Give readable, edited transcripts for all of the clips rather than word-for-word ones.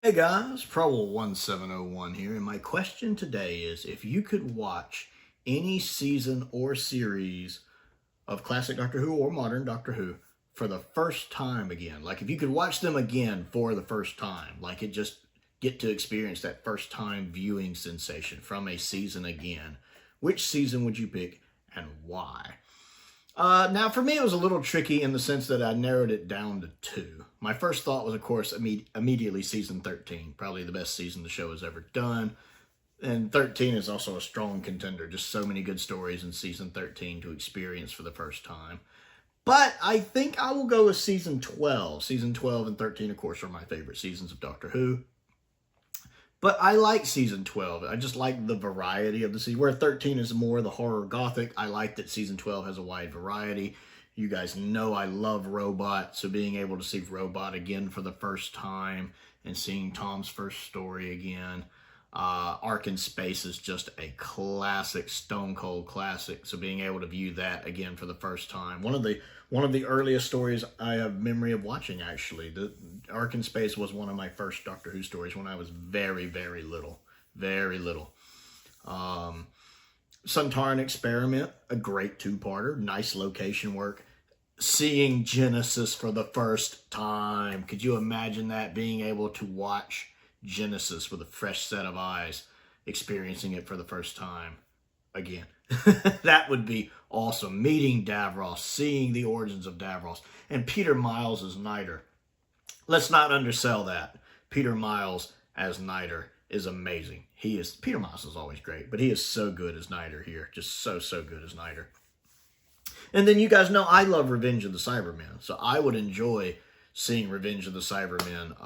Hey guys, Prowl 1701 here, and my question today is if you could watch any season or series of classic Doctor Who or modern Doctor Who for the first time again, like if you could watch them again for the first time, like it just get to experience that first time viewing sensation from a season again, which season would you pick and why? Now, for me, it was a little tricky in the sense that I narrowed it down to two. My first thought was, of course, immediately season 13. Probably the best season the show has ever done. And 13 is also a strong contender. Just so many good stories in season 13 to experience for the first time. But I think I will go with season 12. Season 12 and 13, of course, are my favorite seasons of Doctor Who. But I like season 12. I just like the variety of the season. Where 13 is more the horror gothic, I like that season 12 has a wide variety. You guys know I love Robot, so being able to see Robot again for the first time and seeing Tom's first story again. Ark in Space is just a classic, stone cold classic. So being able to view that again for the first time. One of the earliest stories I have memory of watching, actually. The Ark in Space was one of my first Doctor Who stories when I was very, very little. Very little. Suntaran Experiment, a great two-parter. Nice location work. Seeing Genesis for the first time. Could you imagine that? Being able to watch Genesis with a fresh set of eyes, experiencing it for the first time again. That would be awesome. Meeting Davros, seeing the origins of Davros, and Peter Miles as Niter. Let's not undersell that. Peter Miles as Niter is amazing. Peter Miles is always great, but he is so good as Niter here. Just so good as Niter. And then you guys know I love Revenge of the Cybermen, so I would enjoy seeing Revenge of the Cybermen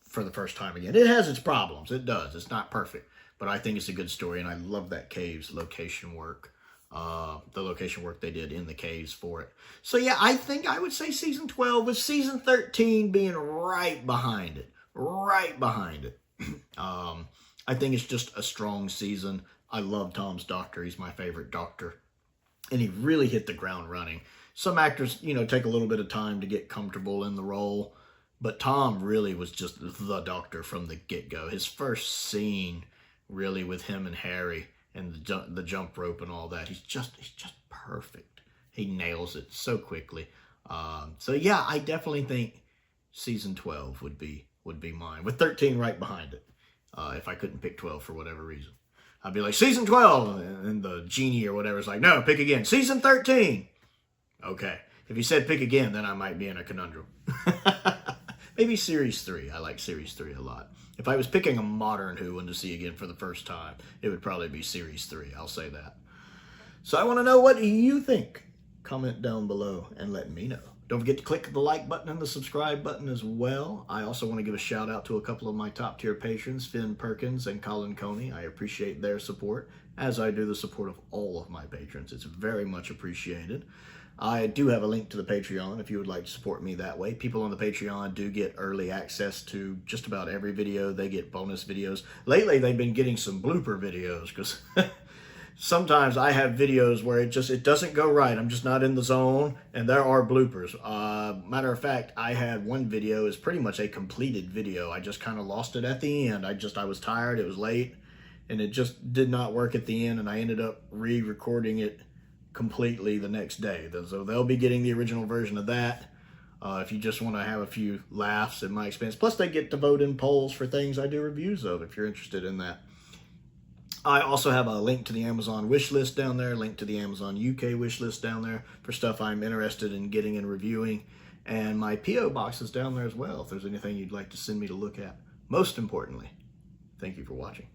for the first time again. It has its problems. It does. It's not perfect. But I think it's a good story, and I love that cave's location work. The location work they did in the caves for it. So yeah, I think I would say season 12 with season 13 being right behind it. Right behind it. I think it's just a strong season. I love Tom's Doctor. He's my favorite Doctor. And he really hit the ground running. Some actors, take a little bit of time to get comfortable in the role. But Tom really was just the Doctor from the get-go. His first scene, really, with him and Harry and the jump rope and all that, he's just perfect. He nails it so quickly. So yeah, I definitely think season 12 would be mine, with 13 right behind it. If I couldn't pick 12 for whatever reason, I'd be like season 12, and the genie or whatever is like, no, pick again, season 13. Okay, if you said pick again, then I might be in a conundrum. Maybe Series 3. I like Series 3 a lot. If I was picking a modern Who one to see again for the first time, it would probably be Series 3. I'll say that. So I want to know, what do you think? Comment down below and let me know. Don't forget to click the like button and the subscribe button as well. I also want to give a shout out to a couple of my top tier patrons, Perkins and Colin Coney. I appreciate their support, as I do the support of all of my patrons. It's very much appreciated. I do have a link to the Patreon if you would like to support me that way. People on the Patreon do get early access to just about every video. They get bonus videos. Lately, they've been getting some blooper videos because sometimes I have videos where it doesn't go right. I'm just not in the zone, and there are bloopers. Matter of fact, I had one video is pretty much a completed video. I just kind of lost it at the end. I was tired. It was late, and it just did not work at the end, and I ended up re-recording it completely the next day. So they'll be getting the original version of that if you just want to have a few laughs at my expense. Plus they get to vote in polls for things I do reviews of if you're interested in that. I also have a link to the Amazon wish list down there, link to the Amazon UK wish list down there for stuff I'm interested in getting and reviewing, and my P.O. box is down there as well if there's anything you'd like to send me to look at. Most importantly, thank you for watching.